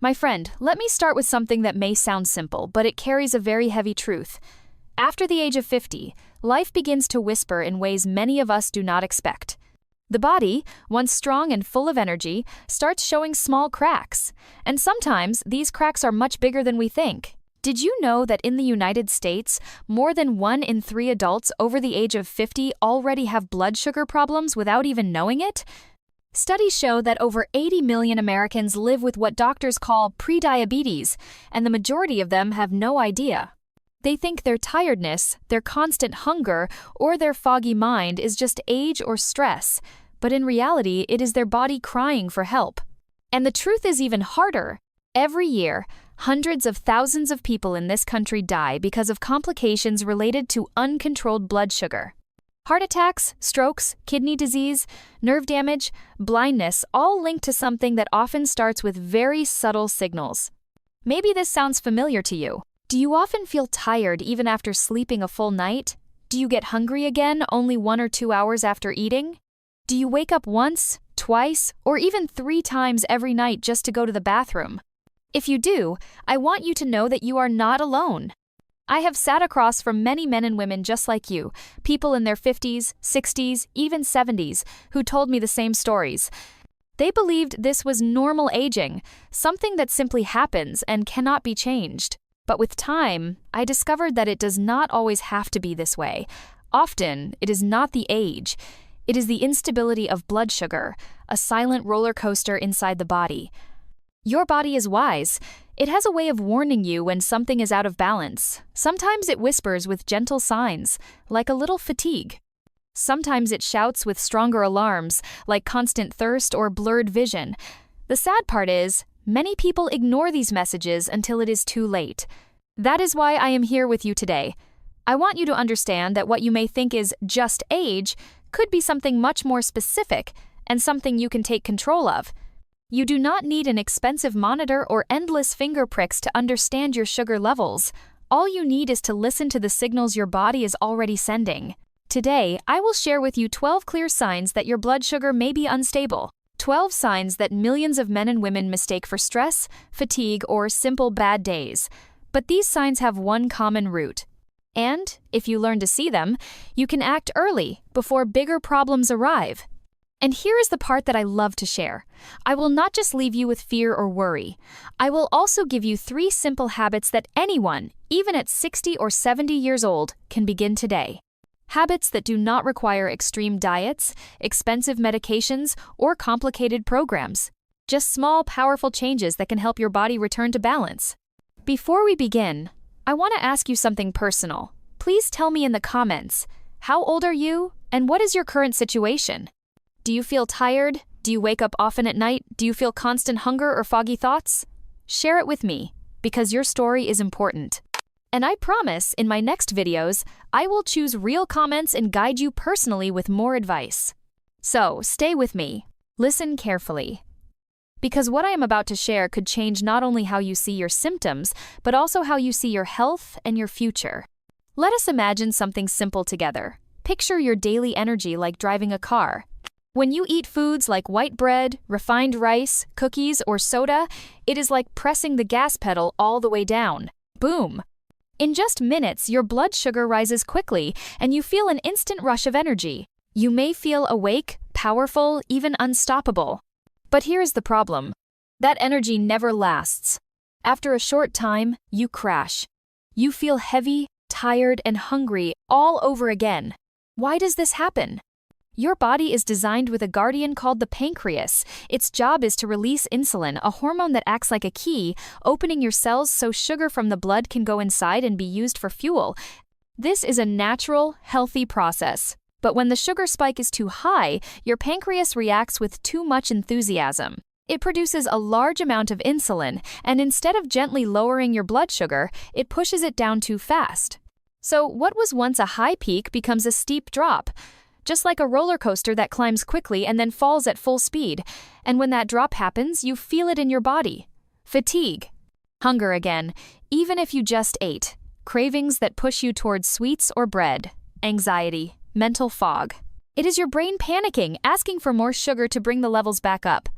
My friend, let me start with something that may sound simple, but it carries a very heavy truth. After the age of 50, life begins to whisper in ways many of us do not expect. The body, once strong and full of energy, starts showing small cracks, and sometimes these cracks are much bigger than we think. Did you know that in the United States, more than 1 in 3 adults over the age of 50 already have blood sugar problems without even knowing it? Studies show that over 80 million Americans live with what doctors call prediabetes, and the majority of them have no idea. They think their tiredness, their constant hunger, or their foggy mind is just age or stress, but in reality, it is their body crying for help. And the truth is even harder. Every year, hundreds of thousands of people in this country die because of complications related to uncontrolled blood sugar. Heart attacks, strokes, kidney disease, nerve damage, blindness, all linked to something that often starts with very subtle signals. Maybe this sounds familiar to you. Do you often feel tired even after sleeping a full night? Do you get hungry again only 1 or 2 hours after eating? Do you wake up once, twice, or even 3 times every night just to go to the bathroom? If you do, I want you to know that you are not alone. I have sat across from many men and women just like you, people in their 50s, 60s, even 70s, who told me the same stories. They believed this was normal aging, something that simply happens and cannot be changed. But with time, I discovered that it does not always have to be this way. Often, it is not the age. It is the instability of blood sugar, a silent roller coaster inside the body. Your body is wise. It has a way of warning you when something is out of balance. Sometimes it whispers with gentle signs, like a little fatigue. Sometimes it shouts with stronger alarms, like constant thirst or blurred vision. The sad part is, many people ignore these messages until it is too late. That is why I am here with you today. I want you to understand that what you may think is just age could be something much more specific and something you can take control of. You do not need an expensive monitor or endless finger pricks to understand your sugar levels. All you need is to listen to the signals your body is already sending. Today, I will share with you 12 clear signs that your blood sugar may be unstable. 12 signs that millions of men and women mistake for stress, fatigue, or simple bad days. But these signs have one common root. And, if you learn to see them, you can act early, before bigger problems arrive. And here is the part that I love to share. I will not just leave you with fear or worry. I will also give you 3 simple habits that anyone, even at 60 or 70 years old, can begin today. Habits that do not require extreme diets, expensive medications, or complicated programs. Just small, powerful changes that can help your body return to balance. Before we begin, I want to ask you something personal. Please tell me in the comments, how old are you, and what is your current situation? Do you feel tired? Do you wake up often at night? Do you feel constant hunger or foggy thoughts? Share it with me, because your story is important. And I promise, in my next videos, I will choose real comments and guide you personally with more advice. So, stay with me. Listen carefully. Because what I am about to share could change not only how you see your symptoms, but also how you see your health and your future. Let us imagine something simple together. Picture your daily energy like driving a car. When you eat foods like white bread, refined rice, cookies, or soda, it is like pressing the gas pedal all the way down. Boom! In just minutes, your blood sugar rises quickly, and you feel an instant rush of energy. You may feel awake, powerful, even unstoppable. But here's the problem. That energy never lasts. After a short time, you crash. You feel heavy, tired, and hungry all over again. Why does this happen? Your body is designed with a guardian called the pancreas. Its job is to release insulin, a hormone that acts like a key, opening your cells so sugar from the blood can go inside and be used for fuel. This is a natural, healthy process. But when the sugar spike is too high, your pancreas reacts with too much enthusiasm. It produces a large amount of insulin, and instead of gently lowering your blood sugar, it pushes it down too fast. So what was once a high peak becomes a steep drop. Just like a roller coaster that climbs quickly and then falls at full speed. And when that drop happens, you feel it in your body. Fatigue. Hunger again, even if you just ate. Cravings that push you towards sweets or bread. Anxiety. Mental fog. It is your brain panicking, asking for more sugar to bring the levels back up.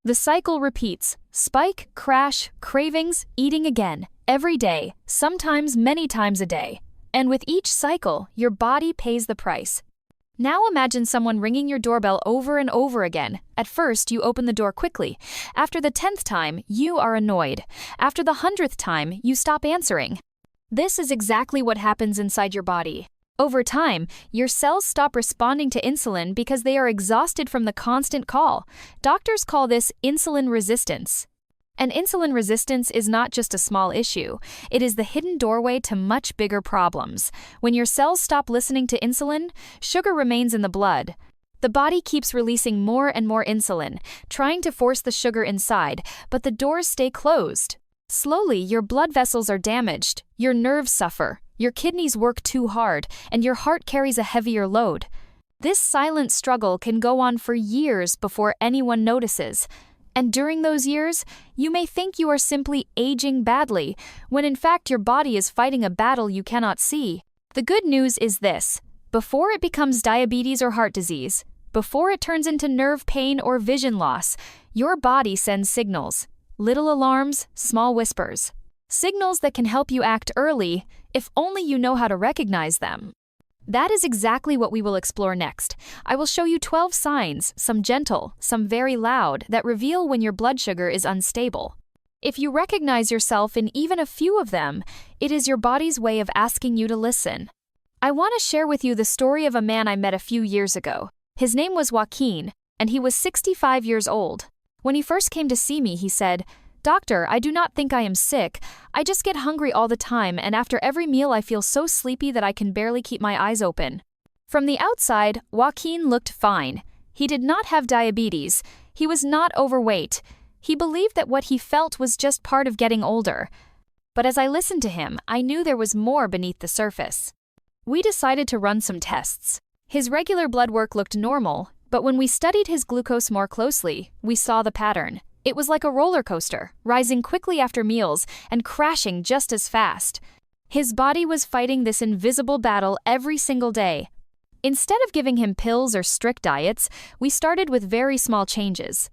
The cycle repeats: spike, crash, cravings, eating again, every day, sometimes many times a day. And with each cycle, your body pays the price. Now imagine someone ringing your doorbell over and over again. At first, you open the door quickly. After the 10th time, you are annoyed. After the 100th time, you stop answering. This is exactly what happens inside your body. Over time, your cells stop responding to insulin because they are exhausted from the constant call. Doctors call this insulin resistance. And insulin resistance is not just a small issue. It is the hidden doorway to much bigger problems. When your cells stop listening to insulin, sugar remains in the blood. The body keeps releasing more and more insulin, trying to force the sugar inside, but the doors stay closed. Slowly, your blood vessels are damaged, your nerves suffer, your kidneys work too hard, and your heart carries a heavier load. This silent struggle can go on for years before anyone notices. And during those years, you may think you are simply aging badly, when in fact your body is fighting a battle you cannot see. The good news is this: before it becomes diabetes or heart disease, before it turns into nerve pain or vision loss, your body sends signals. Little alarms, small whispers. Signals that can help you act early, if only you know how to recognize them. That is exactly what we will explore next. I will show you 12 signs, some gentle, some very loud, that reveal when your blood sugar is unstable. If you recognize yourself in even a few of them, it is your body's way of asking you to listen. I want to share with you the story of a man I met a few years ago. His name was Joaquín, and he was 65 years old. When he first came to see me, he said, "Doctor, I do not think I am sick. I just get hungry all the time, and after every meal I feel so sleepy that I can barely keep my eyes open." From the outside, Joaquín looked fine. He did not have diabetes. He was not overweight. He believed that what he felt was just part of getting older. But as I listened to him, I knew there was more beneath the surface. We decided to run some tests. His regular blood work looked normal, but when we studied his glucose more closely, we saw the pattern. It was like a roller coaster, rising quickly after meals and crashing just as fast. His body was fighting this invisible battle every single day. Instead of giving him pills or strict diets, we started with very small changes.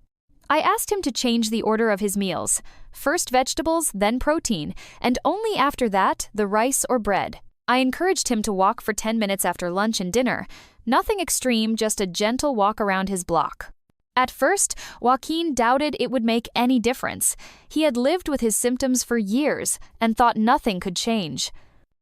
I asked him to change the order of his meals. First vegetables, then protein, and only after that, the rice or bread. I encouraged him to walk for 10 minutes after lunch and dinner. Nothing extreme, just a gentle walk around his block. At first, Joaquín doubted it would make any difference. He had lived with his symptoms for years and thought nothing could change.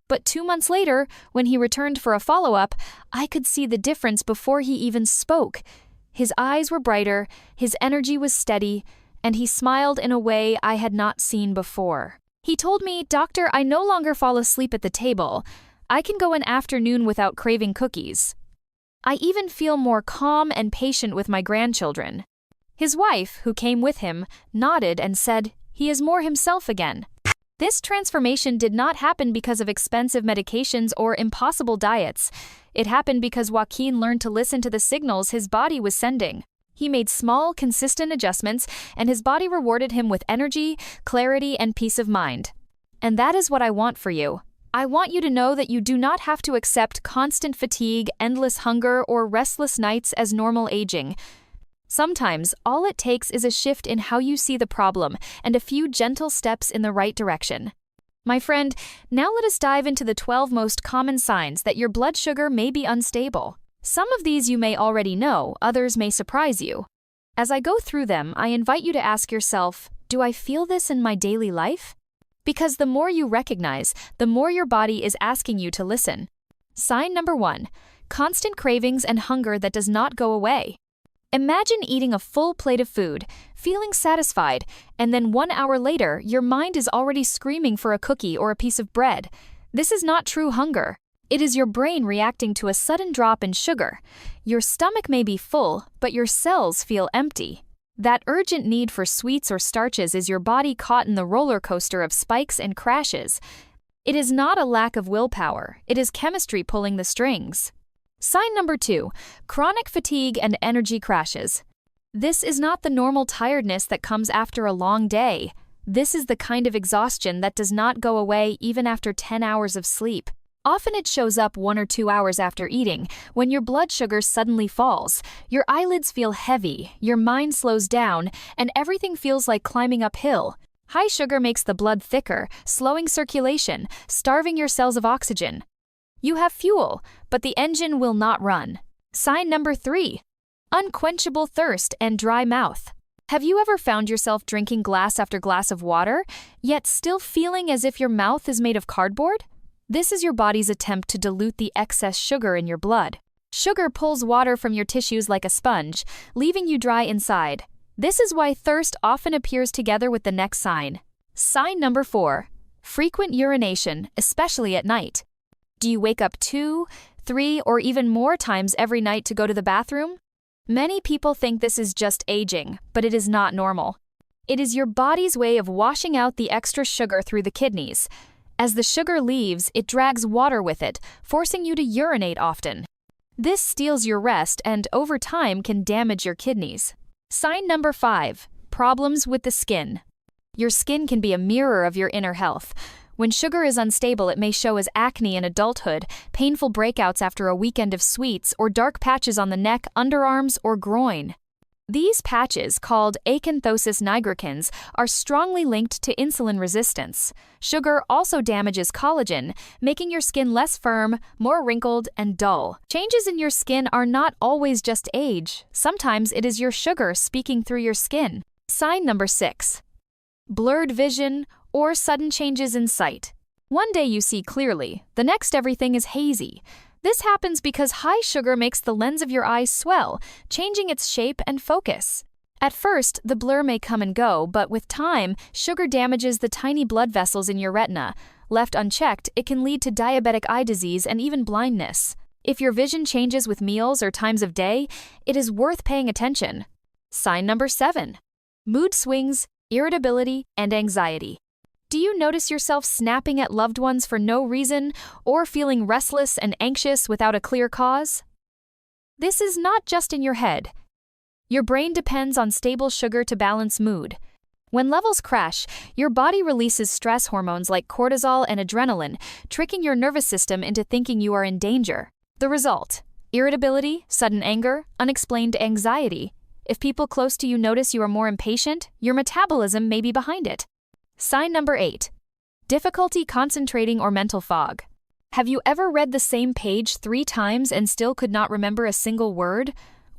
But 2 months later, when he returned for a follow-up, I could see the difference before he even spoke. His eyes were brighter, his energy was steady, and he smiled in a way I had not seen before. He told me, "Doctor, I no longer fall asleep at the table. I can go an afternoon without craving cookies. I even feel more calm and patient with my grandchildren." His wife, who came with him, nodded and said, "He is more himself again." This transformation did not happen because of expensive medications or impossible diets. It happened because Joaquín learned to listen to the signals his body was sending. He made small, consistent adjustments, and his body rewarded him with energy, clarity, and peace of mind. And that is what I want for you. I want you to know that you do not have to accept constant fatigue, endless hunger, or restless nights as normal aging. Sometimes, all it takes is a shift in how you see the problem and a few gentle steps in the right direction. My friend, now let us dive into the 12 most common signs that your blood sugar may be unstable. Some of these you may already know, others may surprise you. As I go through them, I invite you to ask yourself, do I feel this in my daily life? Because the more you recognize, the more your body is asking you to listen. Sign number 1, constant cravings and hunger that does not go away. Imagine eating a full plate of food, feeling satisfied, and then 1 hour later, your mind is already screaming for a cookie or a piece of bread. This is not true hunger. It is your brain reacting to a sudden drop in sugar. Your stomach may be full, but your cells feel empty. That urgent need for sweets or starches is your body caught in the roller coaster of spikes and crashes. It is not a lack of willpower, it is chemistry pulling the strings. Sign number 2, chronic fatigue and energy crashes. This is not the normal tiredness that comes after a long day. This is the kind of exhaustion that does not go away even after 10 hours of sleep. Often it shows up 1 or 2 hours after eating, when your blood sugar suddenly falls, your eyelids feel heavy, your mind slows down, and everything feels like climbing uphill. High sugar makes the blood thicker, slowing circulation, starving your cells of oxygen. You have fuel, but the engine will not run. Sign number 3. Unquenchable thirst and dry mouth. Have you ever found yourself drinking glass after glass of water, yet still feeling as if your mouth is made of cardboard? This is your body's attempt to dilute the excess sugar in your blood. Sugar pulls water from your tissues like a sponge, leaving you dry inside. This is why thirst often appears together with the next sign. Sign number 4. Frequent urination, especially at night. Do you wake up 2, 3, or even more times every night to go to the bathroom? Many people think this is just aging, but it is not normal. It is your body's way of washing out the extra sugar through the kidneys. As the sugar leaves, it drags water with it, forcing you to urinate often. This steals your rest and, over time, can damage your kidneys. Sign number 5. Problems with the skin. Your skin can be a mirror of your inner health. When sugar is unstable, it may show as acne in adulthood, painful breakouts after a weekend of sweets, or dark patches on the neck, underarms, or groin. These patches, called acanthosis nigricans, are strongly linked to insulin resistance. Sugar also damages collagen, making your skin less firm, more wrinkled, and dull. Changes in your skin are not always just age. Sometimes it is your sugar speaking through your skin. Sign number 6. Blurred vision or sudden changes in sight. One day you see clearly, the next everything is hazy. This happens because high sugar makes the lens of your eyes swell, changing its shape and focus. At first, the blur may come and go, but with time, sugar damages the tiny blood vessels in your retina. Left unchecked, it can lead to diabetic eye disease and even blindness. If your vision changes with meals or times of day, it is worth paying attention. Sign number 7. Mood swings, irritability, and anxiety. Do you notice yourself snapping at loved ones for no reason, or feeling restless and anxious without a clear cause? This is not just in your head. Your brain depends on stable sugar to balance mood. When levels crash, your body releases stress hormones like cortisol and adrenaline, tricking your nervous system into thinking you are in danger. The result: irritability, sudden anger, unexplained anxiety. If people close to you notice you are more impatient, your metabolism may be behind it. Sign number 8. Difficulty concentrating or mental fog. Have you ever read the same page 3 times and still could not remember a single word?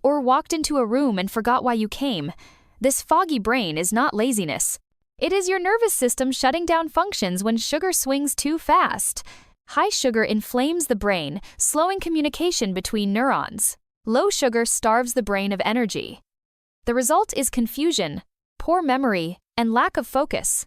Or walked into a room and forgot why you came? This foggy brain is not laziness. It is your nervous system shutting down functions when sugar swings too fast. High sugar inflames the brain, slowing communication between neurons. Low sugar starves the brain of energy. The result is confusion, poor memory, and lack of focus.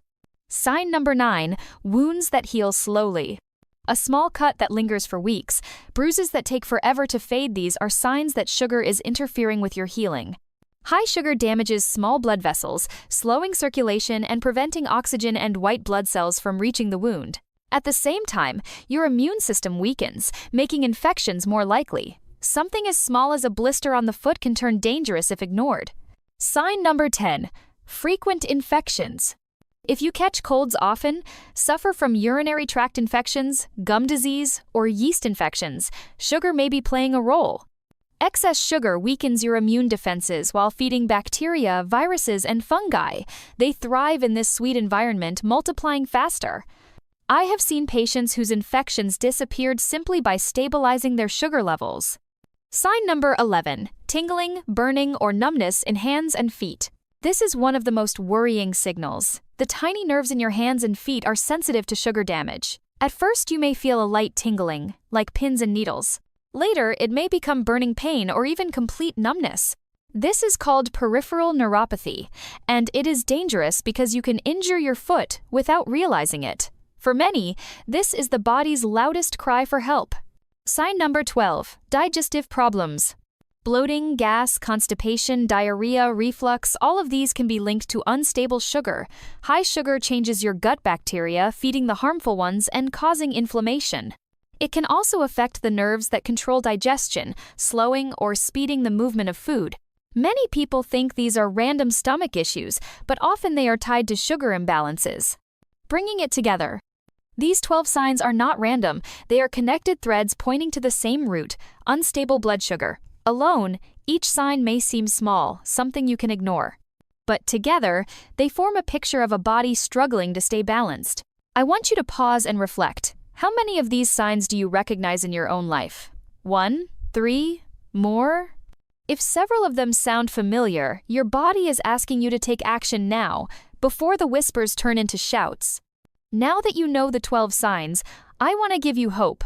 Sign number 9. Wounds that heal slowly. A small cut that lingers for weeks, bruises that take forever to fade. These are signs that sugar is interfering with your healing. High sugar damages small blood vessels, slowing circulation and preventing oxygen and white blood cells from reaching the wound. At the same time, your immune system weakens, making infections more likely. Something as small as a blister on the foot can turn dangerous if ignored. Sign number 10. Frequent infections. If you catch colds often, suffer from urinary tract infections, gum disease, or yeast infections, sugar may be playing a role. Excess sugar weakens your immune defenses while feeding bacteria, viruses, and fungi. They thrive in this sweet environment, multiplying faster. I have seen patients whose infections disappeared simply by stabilizing their sugar levels. Sign number 11. Tingling, burning, or numbness in hands and feet. This is one of the most worrying signals. The tiny nerves in your hands and feet are sensitive to sugar damage. At first, you may feel a light tingling, like pins and needles. Later, it may become burning pain or even complete numbness. This is called peripheral neuropathy, and it is dangerous because you can injure your foot without realizing it. For many, this is the body's loudest cry for help. Sign number 12. Digestive problems. Bloating, gas, constipation, diarrhea, reflux, all of these can be linked to unstable sugar. High sugar changes your gut bacteria, feeding the harmful ones and causing inflammation. It can also affect the nerves that control digestion, slowing or speeding the movement of food. Many people think these are random stomach issues, but often they are tied to sugar imbalances. Bringing it together. These 12 signs are not random, they are connected threads pointing to the same root: unstable blood sugar. Alone, each sign may seem small, something you can ignore. But together, they form a picture of a body struggling to stay balanced. I want you to pause and reflect. How many of these signs do you recognize in your own life? 1, 3, more? If several of them sound familiar, your body is asking you to take action now, before the whispers turn into shouts. Now that you know the 12 signs, I want to give you hope.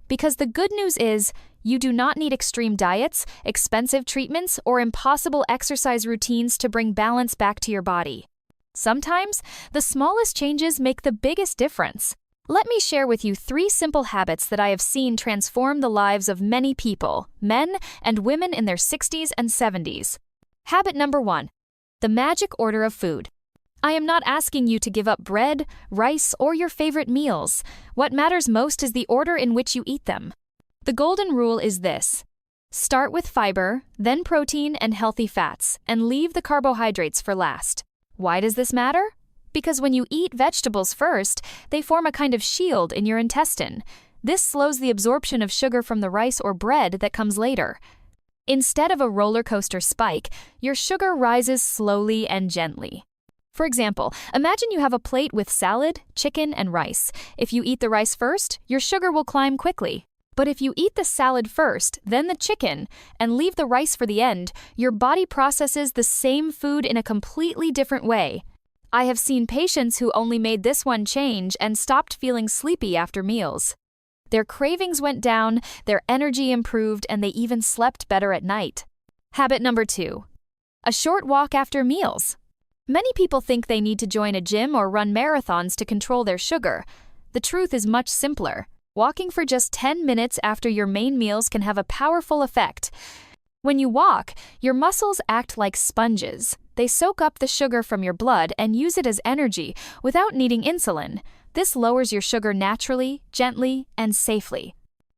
Because the good news is, you do not need extreme diets, expensive treatments, or impossible exercise routines to bring balance back to your body. Sometimes, the smallest changes make the biggest difference. Let me share with you 3 simple habits that I have seen transform the lives of many people, men and women in their 60s and 70s. Habit number 1. The magic order of food. I am not asking you to give up bread, rice, or your favorite meals. What matters most is the order in which you eat them. The golden rule is this: start with fiber, then protein and healthy fats, and leave the carbohydrates for last. Why does this matter? Because when you eat vegetables first, they form a kind of shield in your intestine. This slows the absorption of sugar from the rice or bread that comes later. Instead of a roller coaster spike, your sugar rises slowly and gently. For example, imagine you have a plate with salad, chicken, and rice. If you eat the rice first, your sugar will climb quickly. But if you eat the salad first, then the chicken, and leave the rice for the end, your body processes the same food in a completely different way. I have seen patients who only made this one change and stopped feeling sleepy after meals. Their cravings went down, their energy improved, and they even slept better at night. Habit number 2. A short walk after meals. Many people think they need to join a gym or run marathons to control their sugar. The truth is much simpler. Walking for just 10 minutes after your main meals can have a powerful effect. When you walk, your muscles act like sponges. They soak up the sugar from your blood and use it as energy without needing insulin. This lowers your sugar naturally, gently, and safely.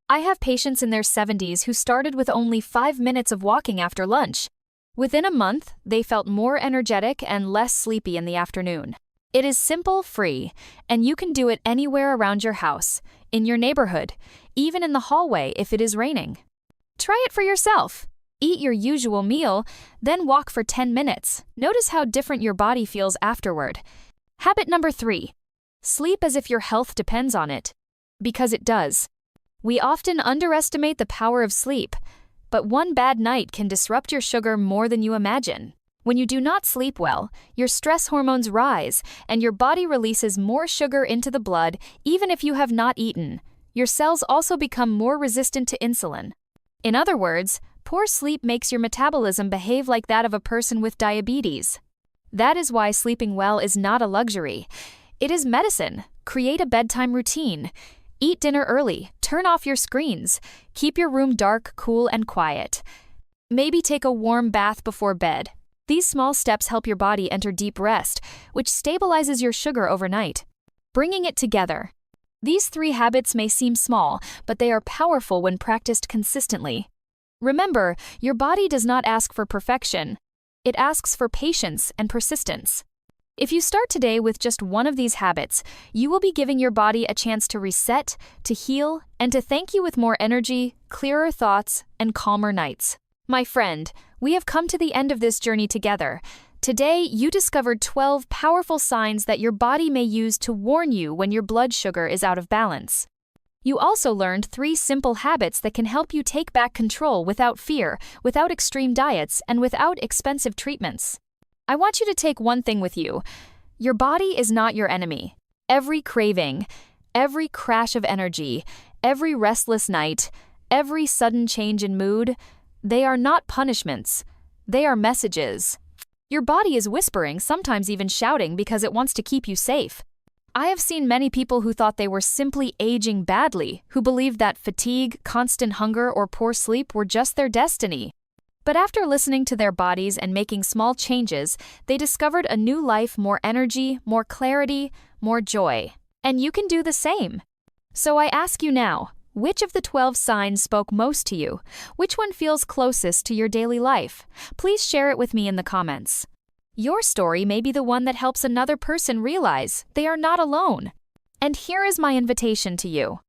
I have patients in their 70s who started with only 5 minutes of walking after lunch. Within a month, they felt more energetic and less sleepy in the afternoon. It is simple, free, and you can do it anywhere around your house, in your neighborhood, even in the hallway if it is raining. Try it for yourself. Eat your usual meal, then walk for 10 minutes. Notice how different your body feels afterward. Habit number 3. Sleep as if your health depends on it. Because it does. We often underestimate the power of sleep, but one bad night can disrupt your sugar more than you imagine. When you do not sleep well, your stress hormones rise, and your body releases more sugar into the blood even if you have not eaten. Your cells also become more resistant to insulin. In other words, poor sleep makes your metabolism behave like that of a person with diabetes. That is why sleeping well is not a luxury. It is medicine. Create a bedtime routine. Eat dinner early. Turn off your screens. Keep your room dark, cool, and quiet. Maybe take a warm bath before bed. These small steps help your body enter deep rest, which stabilizes your sugar overnight. Bringing it together. These 3 habits may seem small, but they are powerful when practiced consistently. Remember, your body does not ask for perfection. It asks for patience and persistence. If you start today with just one of these habits, you will be giving your body a chance to reset, to heal, and to thank you with more energy, clearer thoughts, and calmer nights. My friend, we have come to the end of this journey together. Today, you discovered 12 powerful signs that your body may use to warn you when your blood sugar is out of balance. You also learned 3 simple habits that can help you take back control without fear, without extreme diets, and without expensive treatments. I want you to take one thing with you. Your body is not your enemy. Every craving, every crash of energy, every restless night, every sudden change in mood, they are not punishments. They are messages. Your body is whispering, sometimes even shouting, because it wants to keep you safe. I have seen many people who thought they were simply aging badly, who believed that fatigue, constant hunger, or poor sleep were just their destiny. But after listening to their bodies and making small changes, they discovered a new life, more energy, more clarity, more joy. And you can do the same. So I ask you now, which of the 12 signs spoke most to you? Which one feels closest to your daily life? Please share it with me in the comments. Your story may be the one that helps another person realize they are not alone. And here is my invitation to you.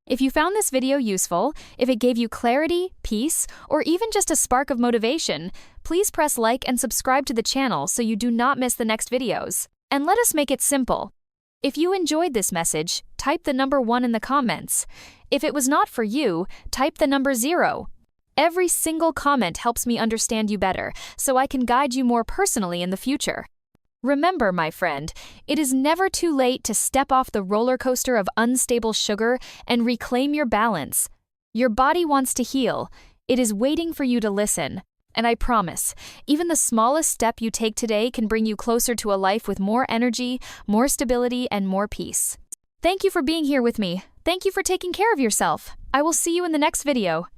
If you found this video useful, if it gave you clarity, peace, or even just a spark of motivation, please press like and subscribe to the channel so you do not miss the next videos. And let us make it simple. If you enjoyed this message, type the number 1 in the comments. If it was not for you, type the number 0. Every single comment helps me understand you better, so I can guide you more personally in the future. Remember, my friend, it is never too late to step off the roller coaster of unstable sugar and reclaim your balance. Your body wants to heal. It is waiting for you to listen. And I promise, even the smallest step you take today can bring you closer to a life with more energy, more stability, and more peace. Thank you for being here with me. Thank you for taking care of yourself. I will see you in the next video.